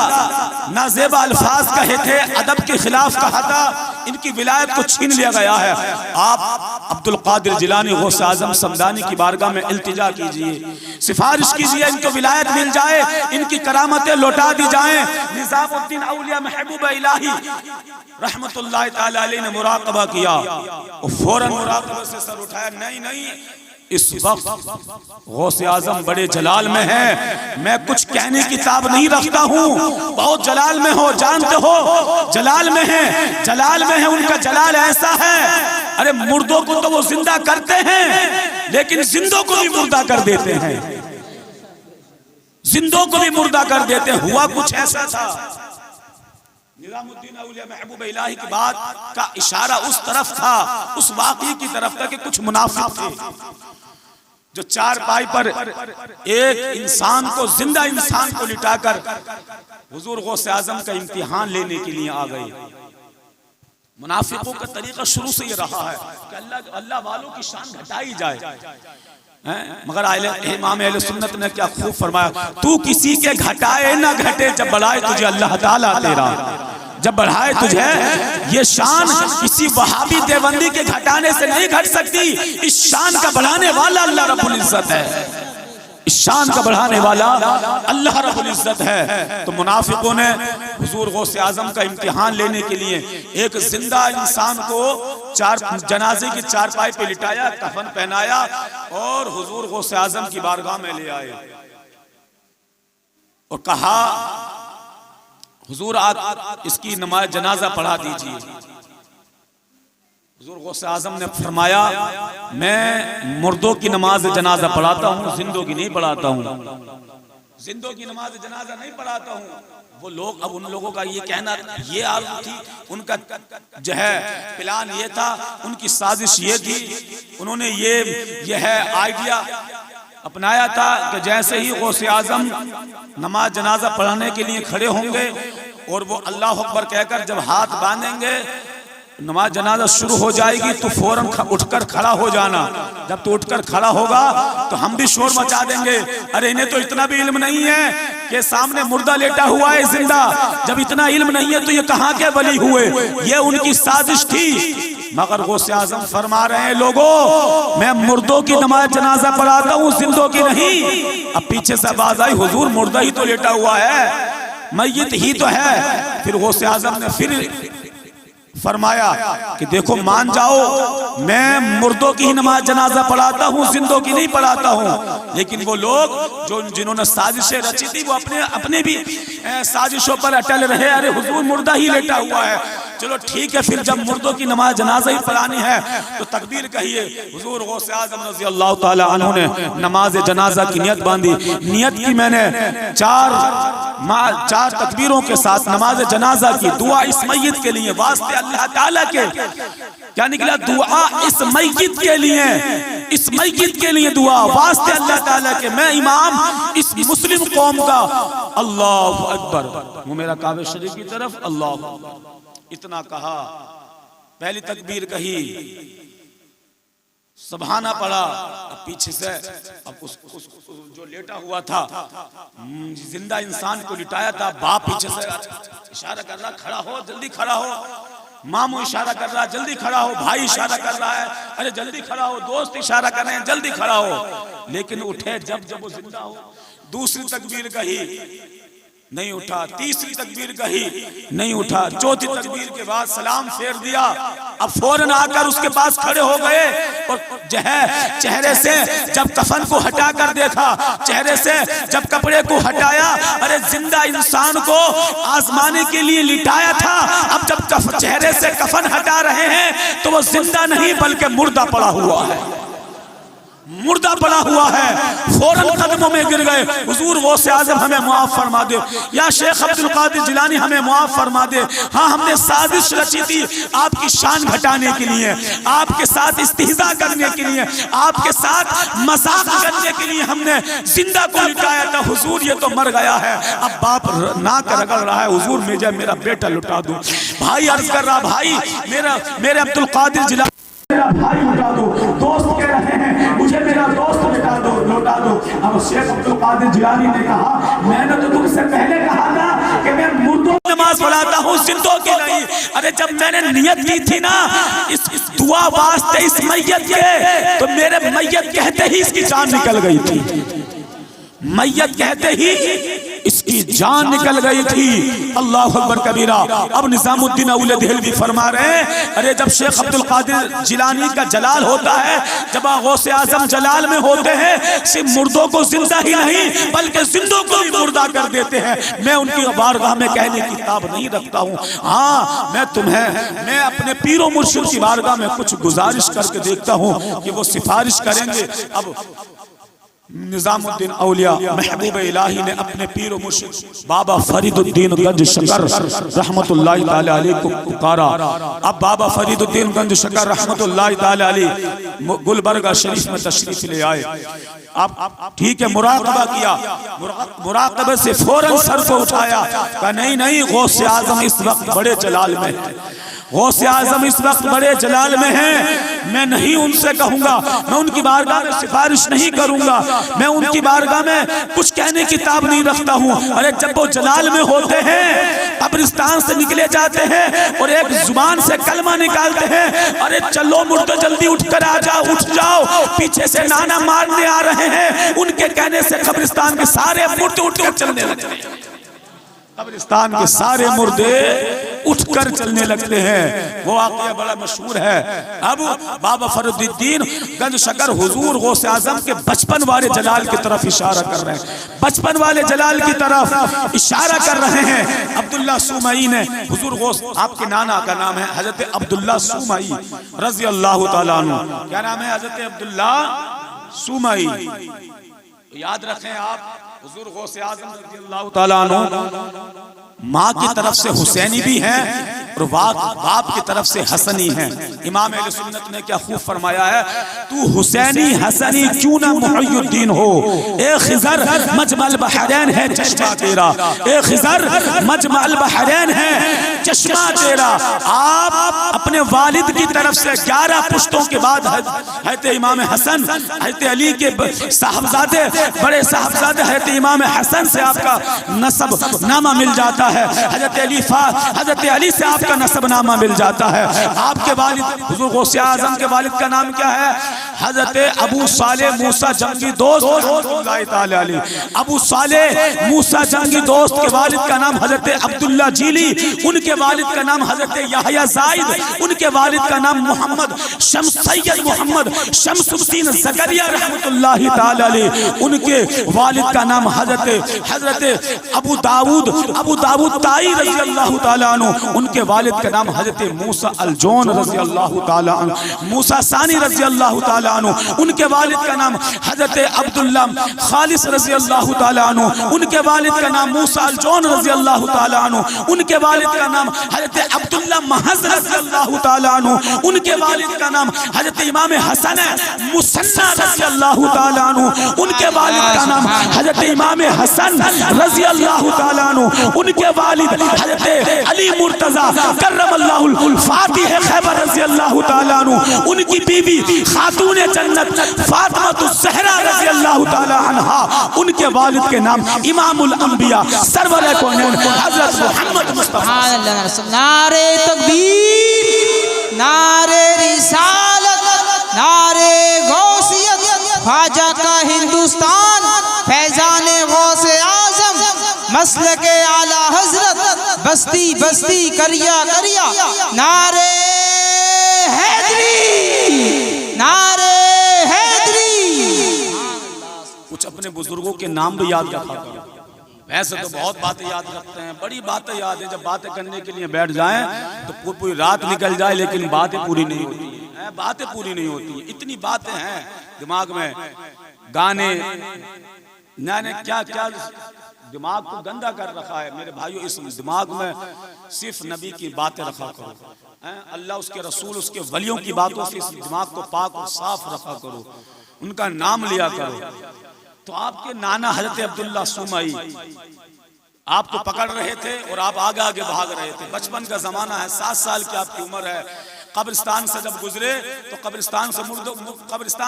नाज़ेबा अल्फाज कहे थे, अदब के खिलाफ कहा था, इनकी विलायत को छीन लिया गया है। आप अब्दुल कादिर जिलानी गौसे आजम समदानी की बारगाह में इल्तिजा कीजिए, सिफारिश कीजिए, इनको विलायत मिल जाए, इनकी करामतें लौटा दी जाएं। निजामुद्दीन औलिया महबूब इलाही रहमतुल्लाह ताला अलैहि ने मुराकबा किया और फौरन मुराकबे से सर उठाया, नहीं इस वक्त गौसे आजम बड़े जलाल में है, मैं कुछ कहने की ताब नहीं रखता हूँ, बहुत जलाल में हो, जानते हो जलाल में है, जलाल में है, उनका जलाल ऐसा है, अरे मुर्दों को तो वो जिंदा करते हैं लेकिन जिंदों को भी मुर्दा कर देते हैं, जिंदों को भी मुर्दा कर देते हैं। हुआ कुछ ऐसा था, निजामुद्दीन औलिया महबूब इलाही की बात का इशारा उस तरफ था, उस वाक़ई की तरफ था कि कुछ मुनाफिक थे जो चारपाई पर एक इंसान को, जिंदा इंसान को लिटाकर हुजूर गौसे आजम का इम्तिहान लेने के लिए आ गए। मुनाफिकों का तरीका शुरू से ये रहा है कि अल्लाह वालों की शान घटाई जाए, मगर इमाम अहले सुन्नत ने क्या खूब फरमाया, तू किसी के घटाए ना घटे, जब बढ़ाए तुझे अल्लाह ताला तेरा, जब बढ़ाए तुझे, ये शान किसी वहाबी देवबंदी के घटाने से नहीं घट सकती, इस शान का बढ़ाने वाला अल्लाह रब्बुल इज्जत है, इस शान का बढ़ाने वाला अल्लाह रब्बुल इज्जत है। तो मुनाफिकों ने हुजूर गौसे आजम का इम्तिहान लेने के लिए एक जिंदा इंसान को जनाजे की चारपाई पे लिटाया, कफन पहनाया और हुजूर गौसे आजम की बारगाह में ले आए और कहा हुजूर आप इसकी नमाज जनाजा पढ़ा दीजिए। हुजूर गौसे आजम ने फरमाया, मैं मुर्दों की नमाज जनाजा पढ़ाता हूँ, जिंदों की नहीं पढ़ाता हूँ। जिंदों की नमाज जनाजा नहीं पढ़ाता हूँ। वो लोग, अब उन लोगों का ये कहना, ये आर्ज़ू थी, उनका जो है प्लान ये था, उनकी साजिश ये थी, उन्होंने ये है आइडिया अपनाया था कि जैसे ही गौसे आजम नमाज जनाजा पढ़ाने के लिए खड़े होंगे और वो अल्लाह अकबर कहकर जब हाथ बांधेंगे, नमाज जनाजा शुरू हो जाएगी, तो फौरन उठकर खड़ा हो जाना। जब तो उठकर खड़ा होगा तो हम भी शोर मचा देंगे, अरे इन्हें तो इतना भी इल्म नहीं है कि सामने मुर्दा लेटा हुआ है जिंदा। जब इतना इल्म नहीं है तो ये कहाँ के वली हुए? ये उनकी साजिश थी। मगर गौसे आजम फरमा रहे हैं, लोगों मैं मुर्दों की नमाज जनाजा पढ़ाता हूँ, जिंदों की नहीं। अब पीछे से आवाज आई, हुजूर मुर्दा ही तो लेटा हुआ है, मय्यत ही तो है। फिर गौसे आजम ने फिर फरमाया कि देखो मान जाओ, मैं मुर्दों की ही नमाज जनाजा पढ़ाता हूँ, जिंदों की नहीं पढ़ाता हूँ। लेकिन वो लोग जो जिन्होंने साजिशें रची थी वो अपने भी साजिशों पर अटल रहे। अरे हुजूर मुर्दा ही लेटा हुआ है, चलो ठीक है, फिर जब मुर्दों की नमाज जनाजा ही पढ़ानी है तो तकबीर कहिए। हुजूर गौसे आजम रज़ी अल्लाह ताला अन्हु ने नमाज जनाजा की नियत बांधी। नियत की मैंने चार तकबीरों के साथ नमाज जनाजा की। दुआ इस मय्यत के लिए, वास्ते अल्लाह ताला के। क्या निकला? दुआ इस मय्यत के लिए, इस मय्यत के लिए दुआ, वास्ते अल्लाह ताला के। मैं इमाम इस मुस्लिम कौम का। अल्लाह अकबर, वो मेरा काबे शरीफ की तरफ, अल्लाह। इतना कहा, पहली तकबीर कही, सुभाना पढ़ा। अब पीछे से अब उस जो लेटा हुआ था, जिंदा इंसान को लिटाया था, बाप पीछे से इशारा कर रहा, खड़ा हो, जल्दी खड़ा हो। मामू इशारा कर रहा, जल्दी खड़ा हो। भाई इशारा कर रहा है, अरे जल्दी खड़ा हो। दोस्त इशारा कर रहे हैं, जल्दी खड़ा हो। लेकिन उठे जब वो जिंदा हो। दूसरी तकबीर कही, नहीं उठा। तीसरी तकबीर कही, नहीं उठा। चौथी तकबीर के बाद सलाम फेर दिया। अब फौरन आकर उसके पास खड़े हो गए और जो है चेहरे से जब कफन को हटाकर देखा, चेहरे से जब कपड़े को हटाया, अरे जिंदा इंसान को आजमाने के लिए लिटाया था। अब जब चेहरे से कफन हटा रहे हैं तो वो जिंदा नहीं बल्कि मुर्दा पड़ा हुआ है, मुर्दा पड़ा हुआ है। फौरन कदमों में गिर गए, हुजूर गौसे आजम हमें मुआफ फरमा दे, या शेख अब्दुल कादिर जिलानी हमें मुआफ फरमा दे। हाँ, हमने साजिश रची थी आपकी शान घटाने के लिए, आपके साथ इस्तिहज़ा करने के लिए, आपके साथ मजाक करने के लिए हमने जिंदा को लिटाया था। हुजूर ये तो मर गया है। अब बाप नाक रगड़ रहा है, हुजूर मुझे मेरा बेटा लुटा दो। भाई अर्ज कर रहा, भाई मेरे अब्दुल कादिर जिलानी मेरा भाई लुटा दो। दोस्त कह रहे हैं मुझे मेरा दोस्त लौटा दो। अब शेख अब्दुल कादिर जिलानी ने कहा, मैंने तो तुमसे पहले कहा था कि मैं मुर्दों की नमाज पढ़ाता हूँ, जिंदों की नहीं। अरे जब मैंने नियत की थी ना इस दुआ वास्ते इस मय्यत के, तो मेरे मय्यत कहते ही इसकी जान निकल गई थी। मय्यत कहते ही इसकी जान निकल गई थी। अल्लाह अकबर कबीरा। अब निजामुद्दीन औलिया देहलवी फरमा रहे हैं, अरे जब शेख अब्दुल कादिर जिलानी का जलाल होता है, जब गौसे आजम जलाल में होते हैं, सिर्फ मुर्दों को जिंदा ही नहीं बल्कि जिंदों को भी मुर्दा कर देते हैं। मैं उनकी बारगाह में कहने की ताब नहीं रखता हूँ। हाँ, मैं अपने पीरो मुर्शिद की बारगाह में कुछ गुजारिश करके देखता हूँ कि वो सिफारिश करेंगे। अब निजामुद्दीन औलिया महबूब इलाही ने अपने पीर मुर्शिद बाबा फरीदुद्दीन गंज शकर रहमतुल्लाहि ताला अलैह को पुकारा। अब बाबा फरीदुद्दीन गंज शकर रहमतुल्लाहि ताला अलैह गुलबर्गा शरीफ में तशरीफ ले आए। आप ठीक है, मुराकबा किया, मुराकबे से फौरन सर को उठाया, कहा नहीं, गौसे आजम इस वक्त बड़े जलाल में है, गौसे आजम इस वक्त बड़े जलाल में हैं। मैं नहीं उनसे कहूंगा, मैं उनकी बारगाह में सिफारिश नहीं करूंगा, मैं उनकी बारगाह में कुछ कहने की ताब नहीं रखता हूं। अरे जब वो जलाल में होते हैं, कब्रिस्तान से निकले जाते हैं और एक जुबान से कलमा निकालते हैं, अरे चलो मुर्दे जल्दी उठकर आ जाओ, उठ जाओ, पीछे से नाना मारने आ रहे हैं। उनके कहने से कब्रिस्तान के सारे मुर्दे उठकर चलने लगते हैं, कब्रिस्तान के सारे मुर्दे उठकर चलने लगते हैं। वो वाक़या बड़ा मशहूर है। अब बाबा फरीदुद्दीन गंज शकर हुजूर गौसे आजम के बचपन वाले जलाल की तरफ इशारा कर रहे हैं, बचपन वाले जलाल की तरफ इशारा कर रहे हैं। अब्दुल्ला सुमई ने हुजूर गौस, आपके नाना का नाम है हजरत अब्दुल्ला सुमई रज़ी अल्लाह ताला अन्हु। क्या नाम है? हजरत अब्दुल्ला सुमई। याद रखें आप, हुजूर गौसे आज़म रज़ियल्लाहु ताला अन्हु माँ की तरफ से हुसैनी भी हैं और बाप की तरफ से हसनी हैं। इमाम अहले सुन्नत ने क्या खूब फरमाया है, तू हुसैनी हसनी क्यों ना मुहय्युद्दीन हो, ए खिज़र मजमल बहरैन है चश्मा तेरा, ए खिज़र मजमल बहरैन है चश्मा तेरा। आप अपने वालिद की तरफ से 11 पुश्तों के बाद हज़रत इमाम हसन, हज़रत अली के साहबजादे, बड़े साहबजादे हज़रत इमाम हसन से आपका नसब नामा मिल जाता है, हज़रत अली से आपका नसबनामा मिल जाता है। आपके वालिद हुजूर गौसे आज़म के वालिद का नाम क्या है, हज़रत अबू सालेह मूसा जंगी दोस्त रहमतुल्लाहि ताला अलैह। अबू सालेह मूसा जंगी दोस्त के वालिद का नाम हज़रत अब्दुल्ला जीली, उनके वालिद का नाम हज़रत याहया ज़ाइद, उनके वालिद का नाम मोहम्मद सैयद मोहम्मद शमसुद्दीन ज़करिया रहमतुल्लाहि ताला अलैह, उनके वालिद का नाम हज़रत अबू दाऊद ताई रज़ियल्लाहु ताला अन्हु, उनके वालिद का नाम हज़रत मूसा अल-जौन रज़ियल्लाहु ताला अन्हु, मूसा सानी रज़ियल्लाहु ताला अन्हु, उनके वालिद का नाम हज़रत अब्दुल्ला खालिस रज़ियल्लाहु ताला अन्हु, उनके वालिद का नाम मूसा अल-जौन रज़ियल्लाहु ताला अन्हु, उनके वालिद का नाम हज़रत अब्दुल्ला महज़ रज़ियल्लाहु ताला अन्हु, उनके वालिद का नाम हज़रत इमाम हसन मुसन्ना रज़ियल्लाहु ताला अन्हु, उनके वालिद का नाम हज़रत इमाम हसन रज़ियल्लाहु ताला अन्हु, उनके वालिद हज़रत अली मुर्तज़ा करमल्लाहुल फातिह खैबर रज़ियल्लाहु ताला अन्हु, उनकी बीवी खातून जन्नत फातिमातुज़ ज़हरा रज़ियल्लाहु ताला अन्हा, उनके वालिद के नाम इमामुल अंबिया सरवर कौनैन हज़रत मोहम्मद मुस्तफ़ा। नारे तकबीर, नारे रिसालत, नारे गौसियत, ख्वाजा का हिंदुस्तान, फैजाने गौसे आज़म, मसलके आला हजरत, बस्ती बस्ती करिया करिया, नारे हैदरी, नारे हैदरी। कुछ अपने बुजुर्गों के नाम भी याद रखा करो। वैसे तो बहुत बातें याद रखते हैं, बड़ी बातें याद है, जब बातें करने के लिए बैठ जाएं तो पूरी रात निकल जाए लेकिन बातें पूरी नहीं होती हैं, बातें पूरी नहीं होती हैं। इतनी बातें हैं दिमाग में, गाने नाने क्या क्या दिमाग को गंदा कर रखा है। मेरे भाइयों, इस दिमाग में सिर्फ नबी की बातें रखा करो, अल्लाह उसके रसूल उसके वलियों की बातों से इस दिमाग को पाक और साफ रखा करो, उनका नाम लिया करो। तो आपके नाना हज़रत अब्दुल्ला सुमई आपको पकड़ रहे थे और आप आगे आगे भाग रहे थे। बचपन का ज़माना है, 7 साल की आपकी उम्र है। कब्रिस्तान से जब गुजरे तो कब्रिस्तान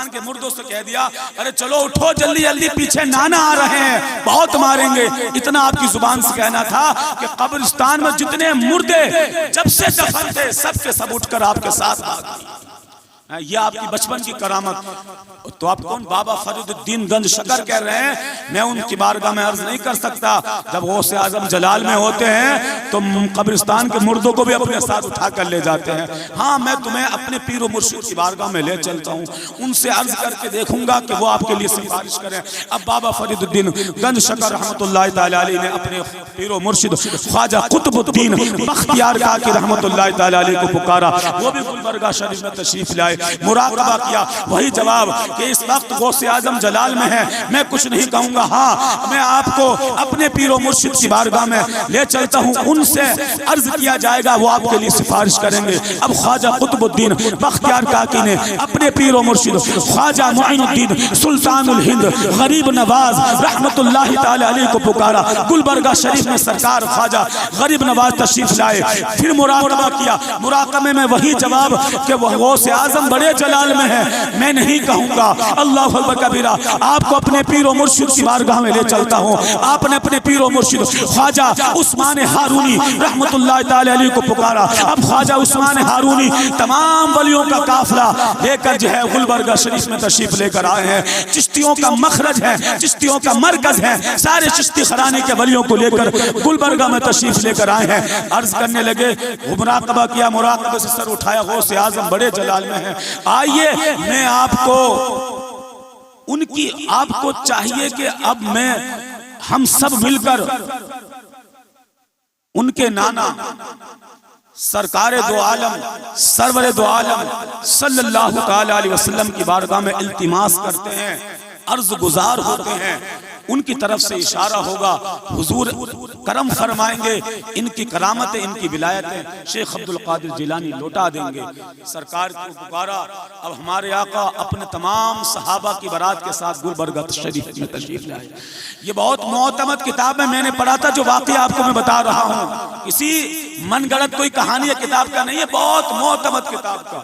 के मुर्दों से कह दिया, अरे चलो उठो जल्दी जल्दी, पीछे नाना आ रहे हैं, बहुत मारेंगे। इतना आपकी जुबान से कहना था कि कब्रिस्तान में जितने मुर्दे जब से दफन थे सब के सब उठकर आपके साथ आ गए। ये आपकी बचपन की करामत। तो आप कौन बाबा फरीदुद्दीन गंज शकर कह रहे हैं, मैं उनकी बारगाह में अर्ज नहीं कर सकता। जब गौसे आजम जलाल में होते हैं तो कब्रिस्तान के मुर्दों को भी अपने साथ उठा कर ले जाते हैं। हाँ, मैं तुम्हें अपने पीर मुर्शिद की बारगाह में ले चलता हूँ, उनसे अर्ज करके देखूंगा कि वो आपके लिए सिफारिश करें। अब बाबा फरीदुद्दीन गंज शकर रहमतुल्लाहि ताला अलैहि ने अपने पीर मुर्शिद ख्वाजा कुतुबुद्दीन बख्तियार काकी रहमतुल्लाहि ताला अलैहि को पुकारा। वो भी गुलबर्गा शरीफ में तशरीफ लाए, मुराकबा किया। वही जवाब कि इस वक्त गौसे आजम जलाल में है, मैं कुछ नहीं कहूंगा। हाँ, मैं आपको अपने पीरो मुर्शिद की बारगाह में ले चलता हूँ, उनसे अर्ज किया जाएगा, वो आपके लिए सिफारिश करेंगे। अब ख्वाजा कुतुबुद्दीन बख्तियार काकी ने अपने पीरो मुर्शिद ख्वाजा मुइनुद्दीन सुल्तानुल हिंद गरीब नवाज रहमतुल्लाहि ताला अलैहि को पुकारा। गुलबर्गा शरीफ में सरकार ख्वाजा गरीब नवाज तशरीफ लाए, फिर मुराकबा किया। मुराकबे में वही जवाब कि वो गौसे आजम बड़े जलाल में है, मैं नहीं कहूंगा। अल्लाह अकबर कबीरा। आपको अपने पीरो मुर्शिद की बारगाह में ले चलता हूँ। आपने अपने पीरो मुर्शिद ख्वाजा उस्मान हारूनी रहमतुल्लाहि ताला अलैहि को पुकारा। अब ख्वाजा उस्मान हारूनी तमाम वलियों का काफिला लेकर जो है गुलबर्गा शरीफ में तशरीफ लेकर आए हैं। चिश्तियों का मखरज है, चिश्तियों का मरकज है, सारे चिश्ती खराने के वलियों को लेकर गुलबर्गा में तशरीफ लेकर आए हैं। अर्ज करने लगे, मुराकबा किया, मुराकबे से सर उठाया, गौसे आजम बड़े जलाल में है। आइए, मैं आपको उनकी आपको चाहिए कि अब हम सब मिलकर उनके नाना सरकारे दो आलम सरवरे दो आलम सल्लल्लाहु ताला अलैहि वसल्लम की बारगाह में इल्तिमास करते हैं, अर्ज गुजार होते हैं उनकी तरफ से इशारा होगा, हुजूर करम फरमाएंगे, इनकी करामतें, इनकी विलायतें शेख अब्दुल कादिर जिलानी लौटा देंगे। सरकार को पुकारा। अब हमारे आका अपने तमाम सहाबा की बारात के साथ गुलबर्गा शरीफ में तशरीफ लाए। ये बहुत मोतमद किताब है, मैंने पढ़ा था, जो वाकई आपको मैं बता रहा हूँ, किसी मनगढ़ंत कोई कहानी या किताब का नहीं है, बहुत मोतमद किताब का।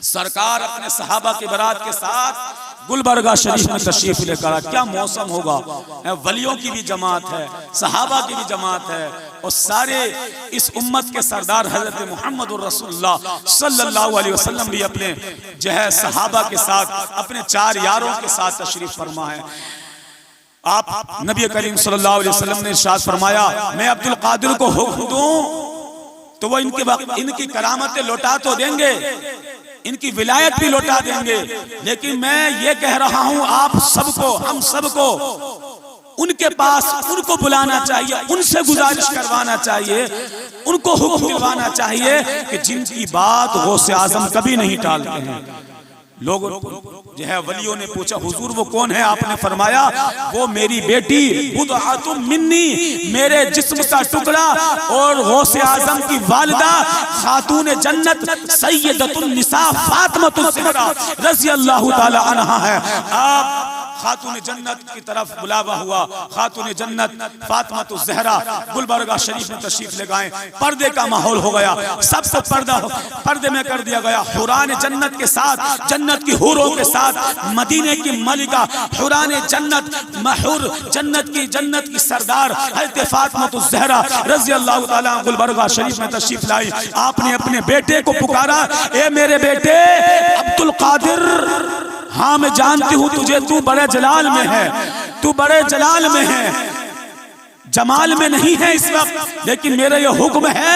सरकार अपने सहाबा की बारात के साथ गुलबर्गा शरीफ में तशरीफ लेकर, क्या मौसम होगा, वलियों की भी जमात है, सहाबा की भी जमात है, और सारे इस उम्मत के सरदार हजरत मोहम्मद रसूलुल्लाह सल्लल्लाहु अलैहि वसल्लम भी अपने जो है सहाबा के साथ, अपने 4 यारों के साथ तशरीफ फरमा है। आप नबी करीम सल्लल्लाहु अलैहि वसल्लम ने इरशाद फरमाया, मैं अब्दुल कादिर को हुक्म दूं तो वो इनकी करामतें लौटा तो देंगे, इनकी विलायत भी लौटा देंगे, लेकिन मैं ये कह रहा हूं आप सबको, हम सबको उनके पास, उनको बुलाना चाहिए, उनसे गुजारिश करवाना चाहिए, उनको हुक्म दिलवाना चाहिए कि जिनकी बात गौसे आजम कभी नहीं टालते हैं। लोग जो है वलियों ने पूछा, हुजूर वो कौन है? आपने फरमाया, वो मेरी बेटी बुदअतुम मिन्नी, मेरे जिस्म का टुकड़ा और गौसे आजम की वालिदा खातून जन्नत सैयदतुन निसा फातिमातुज़ ज़हरा रज़ी अल्लाहु ताला अन्हा है। आप खातून जन्नत की तरफ बुलावा हुआ, खातून जन्नत फातिमातुज़ ज़हरा गुलबर्गा शरीफ में तशरीफ ले गए। पर्दे का माहौल हो गया, सबको पर्दे में कर दिया गया। हुरान जन्नत के साथ, जन्नत की हूरों के साथ, मदीने की मलिका हुरान जन्नत, महूर जन्नत की सरदार हज़रत फातिमातुज़ ज़हरा रज़ी अल्लाहु ताला गुलबर्गा शरीफ में तशरीफ लाई। आपने अपने बेटे को पुकारा, ए मेरे बेटे अब्दुल कादिर, हाँ मैं जानती हूँ तुझे, तू बड़े जलाल में है, तू बड़े जलाल में है, जमाल में नहीं है इस वक्त, लेकिन मेरा ये हुक्म है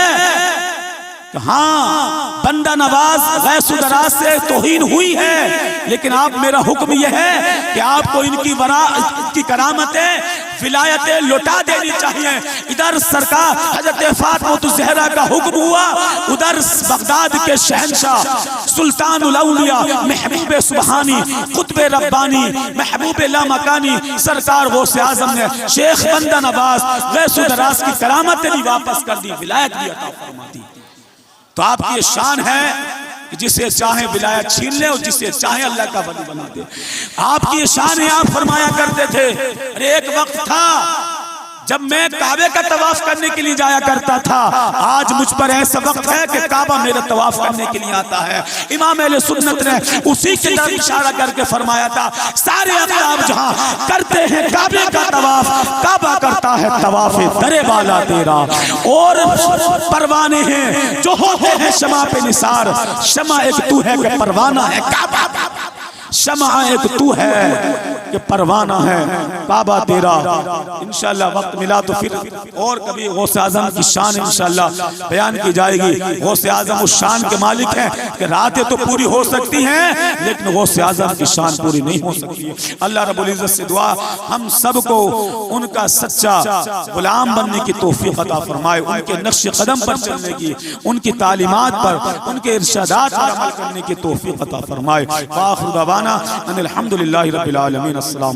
कि हाँ बंदा नवाज गैसु दराज से तौहीन हुई है, लेकिन आप, मेरा हुक्म यह है कि आपको इनकी करामतें, विलायतें लौटा देनी चाहिए। इधर सरकार हजरत फातिमातुज़ ज़हरा का हुक्म हुआ, उधर बगदाद के शहंशाह सुल्तानुल औलिया महबूब सुबहानी कुतुब रब्बानी महबूब लामकानी सरकार गौसे आजम ने शेख बंदा नवाज गैसु दराज की करामतें भी वापस कर दी, विलायत भी अता फरमा दी। तो आपकी ये शान है कि जिसे चाहे विलायत छीन ले और जिसे चाहे अल्लाह का वली बना दे। आपकी ये शान है। आप फरमाया करते थे, अरे एक वक्त था जब मैं काबे का तवाफ करने के लिए जाया करता था, आज मुझ पर ऐसा वक्त है कि काबा मेरा तवाफ करने के लिए आता है। इमाम अहले सुन्नत ने उसी की तरफ इशारा करके फरमाया था, सारे अफ्ताब जहां करते हैं काबे का तवाफ, काबा करता है तवाफ दरे वाला तेरा। और परवाने हैं जो होते हैं शमा पे निसार, शमा एक तू है कि परवाना है काबा, शमा एक तू है कि परवाना है काबा तेरा। इंशाअल्लाह वक्त मिला तो फिर और कभी गौसे आजम की शान इंशाअल्लाह बयान की जाएगी। गौसे आजम उस शान के मालिक हैं कि रातें तो पूरी हो सकती हैं, लेकिन गौसे आजम की शान पूरी नहीं हो सकती। अल्लाह रब्बुल इज्जत से दुआ हम सबको उनका सच्चा गुलाम बनने की तौफीक अता फरमाए, उनके नक्श कदम पर चलने की, उनकी तालीमात पर, उनके इरशादात पर अमल करने की तौफीक अता फरमाए। व आखिर दवाना अनिल हम्दुलिल्लाहि रब्बिल आलमीन। अस्सलाम।